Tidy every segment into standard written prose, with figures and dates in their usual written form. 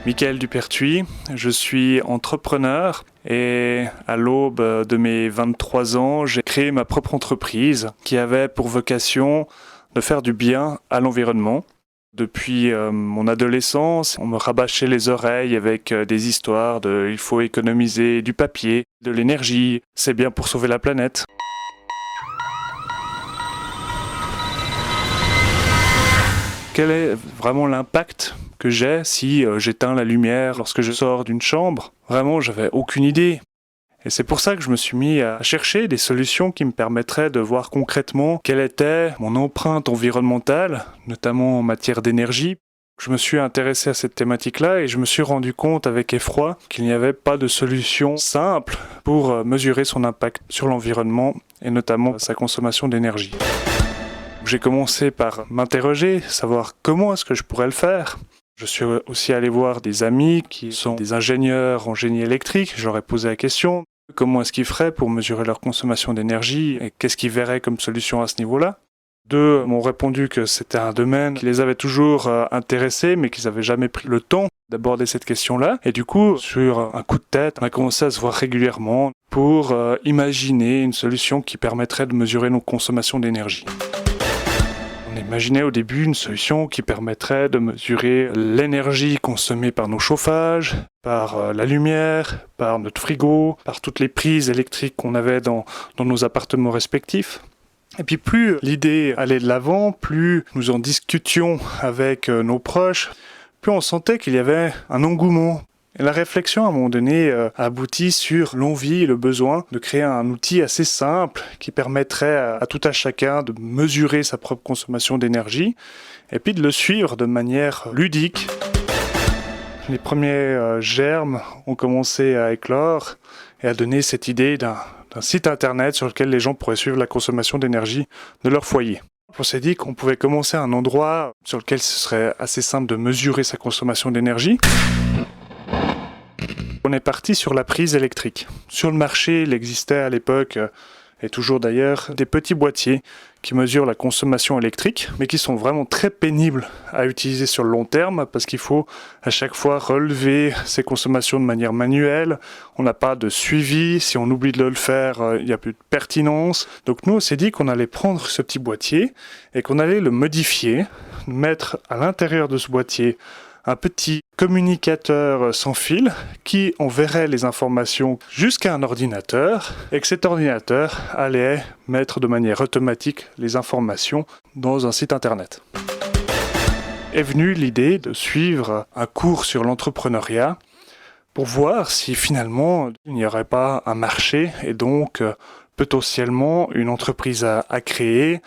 Michael Dupertuis, je suis entrepreneur et à l'aube de mes 23 ans, j'ai créé ma propre entreprise qui avait pour vocation de faire du bien à l'environnement. Depuis mon adolescence, on me rabâchait les oreilles avec des histoires de il faut économiser du papier, de l'énergie, c'est bien pour sauver la planète. Quel est vraiment l'impact que j'ai si j'éteins la lumière lorsque je sors d'une chambre? Vraiment, j'avais aucune idée. Et c'est pour ça que je me suis mis à chercher des solutions qui me permettraient de voir concrètement quelle était mon empreinte environnementale, notamment en matière d'énergie. Je me suis intéressé à cette thématique-là et je me suis rendu compte avec effroi qu'il n'y avait pas de solution simple pour mesurer son impact sur l'environnement et notamment sa consommation d'énergie. J'ai commencé par m'interroger, savoir comment est-ce que je pourrais le faire. Je suis aussi allé voir des amis qui sont des ingénieurs en génie électrique. Je leur ai posé la question, comment est-ce qu'ils feraient pour mesurer leur consommation d'énergie et qu'est-ce qu'ils verraient comme solution à ce niveau-là. Deux m'ont répondu que c'était un domaine qui les avait toujours intéressés, mais qu'ils n'avaient jamais pris le temps d'aborder cette question-là. Et du coup, sur un coup de tête, on a commencé à se voir régulièrement pour imaginer une solution qui permettrait de mesurer nos consommations d'énergie. On imaginait au début une solution qui permettrait de mesurer l'énergie consommée par nos chauffages, par la lumière, par notre frigo, par toutes les prises électriques qu'on avait dans nos appartements respectifs. Et puis plus l'idée allait de l'avant, plus nous en discutions avec nos proches, plus on sentait qu'il y avait un engouement. Et la réflexion, à un moment donné, a abouti sur l'envie et le besoin de créer un outil assez simple qui permettrait à tout à chacun de mesurer sa propre consommation d'énergie et puis de le suivre de manière ludique. Les premiers germes ont commencé à éclore et à donner cette idée d'un site internet sur lequel les gens pourraient suivre la consommation d'énergie de leur foyer. On s'est dit qu'on pouvait commencer à un endroit sur lequel ce serait assez simple de mesurer sa consommation d'énergie. On est parti sur la prise électrique. Sur le marché, il existait à l'époque, et toujours d'ailleurs, des petits boîtiers qui mesurent la consommation électrique, mais qui sont vraiment très pénibles à utiliser sur le long terme, parce qu'il faut à chaque fois relever ces consommations de manière manuelle. On n'a pas de suivi. Si on oublie de le faire, il n'y a plus de pertinence. Donc nous, on s'est dit qu'on allait prendre ce petit boîtier et qu'on allait le modifier, mettre à l'intérieur de ce boîtier un petit communicateur sans fil qui enverrait les informations jusqu'à un ordinateur et que cet ordinateur allait mettre de manière automatique les informations dans un site internet. Est venue l'idée de suivre un cours sur l'entrepreneuriat pour voir si finalement il n'y aurait pas un marché et donc potentiellement une entreprise à créer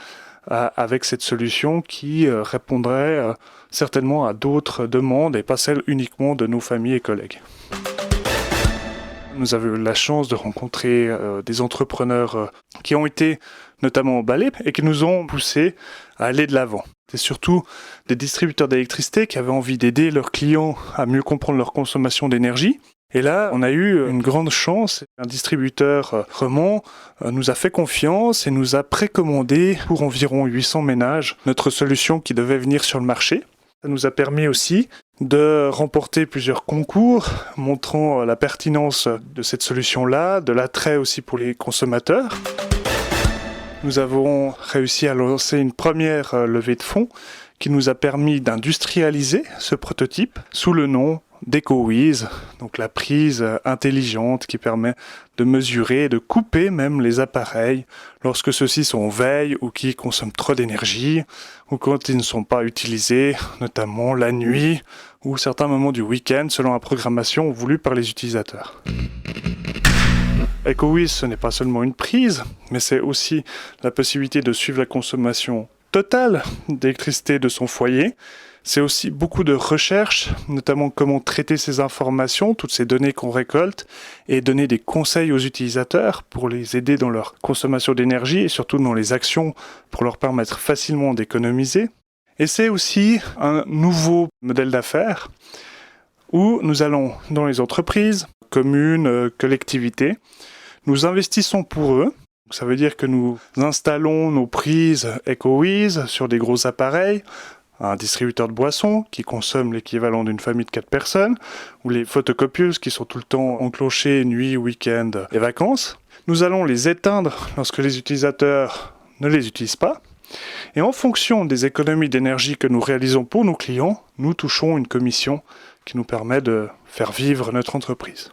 avec cette solution qui répondrait certainement à d'autres demandes et pas celles uniquement de nos familles et collègues. Nous avons eu la chance de rencontrer des entrepreneurs qui ont été notamment emballés et qui nous ont poussés à aller de l'avant. C'est surtout des distributeurs d'électricité qui avaient envie d'aider leurs clients à mieux comprendre leur consommation d'énergie. Et là, on a eu une grande chance. Un distributeur romand nous a fait confiance et nous a précommandé pour environ 800 ménages notre solution qui devait venir sur le marché. Ça nous a permis aussi de remporter plusieurs concours montrant la pertinence de cette solution-là, de l'attrait aussi pour les consommateurs. Nous avons réussi à lancer une première levée de fonds qui nous a permis d'industrialiser ce prototype sous le nom d'EcoWiz, donc la prise intelligente qui permet de mesurer et de couper même les appareils lorsque ceux-ci sont en veille ou qui consomment trop d'énergie ou quand ils ne sont pas utilisés, notamment la nuit ou certains moments du week-end selon la programmation voulue par les utilisateurs. EcoWiz, ce n'est pas seulement une prise, mais c'est aussi la possibilité de suivre la consommation totale d'électricité de son foyer. C'est aussi beaucoup de recherche, notamment comment traiter ces informations, toutes ces données qu'on récolte, et donner des conseils aux utilisateurs pour les aider dans leur consommation d'énergie et surtout dans les actions pour leur permettre facilement d'économiser. Et c'est aussi un nouveau modèle d'affaires où nous allons dans les entreprises, communes, collectivités, nous investissons pour eux. Ça veut dire que nous installons nos prises EcoWiz sur des gros appareils, un distributeur de boissons qui consomme l'équivalent d'une famille de 4 personnes, ou les photocopieuses qui sont tout le temps enclenchées nuit, week-end et vacances. Nous allons les éteindre lorsque les utilisateurs ne les utilisent pas. Et en fonction des économies d'énergie que nous réalisons pour nos clients, nous touchons une commission qui nous permet de faire vivre notre entreprise.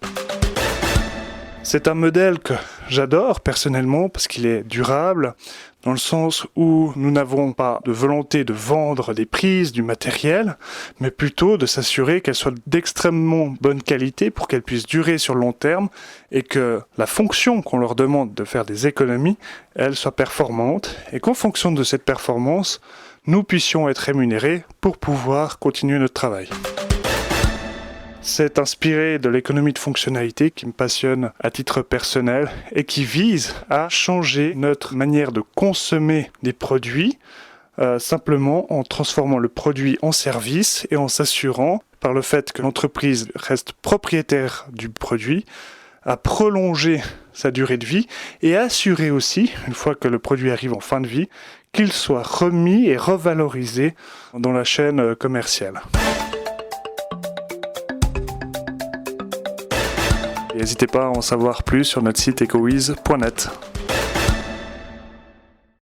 C'est un modèle que j'adore personnellement parce qu'il est durable, dans le sens où nous n'avons pas de volonté de vendre des prises, du matériel, mais plutôt de s'assurer qu'elles soient d'extrêmement bonne qualité pour qu'elles puissent durer sur le long terme et que la fonction qu'on leur demande de faire des économies, elle soit performante et qu'en fonction de cette performance, nous puissions être rémunérés pour pouvoir continuer notre travail. C'est inspiré de l'économie de fonctionnalité qui me passionne à titre personnel et qui vise à changer notre manière de consommer des produits simplement en transformant le produit en service et en s'assurant, par le fait que l'entreprise reste propriétaire du produit, à prolonger sa durée de vie et à assurer aussi, une fois que le produit arrive en fin de vie, qu'il soit remis et revalorisé dans la chaîne commerciale. N'hésitez pas à en savoir plus sur notre site ecowiz.net.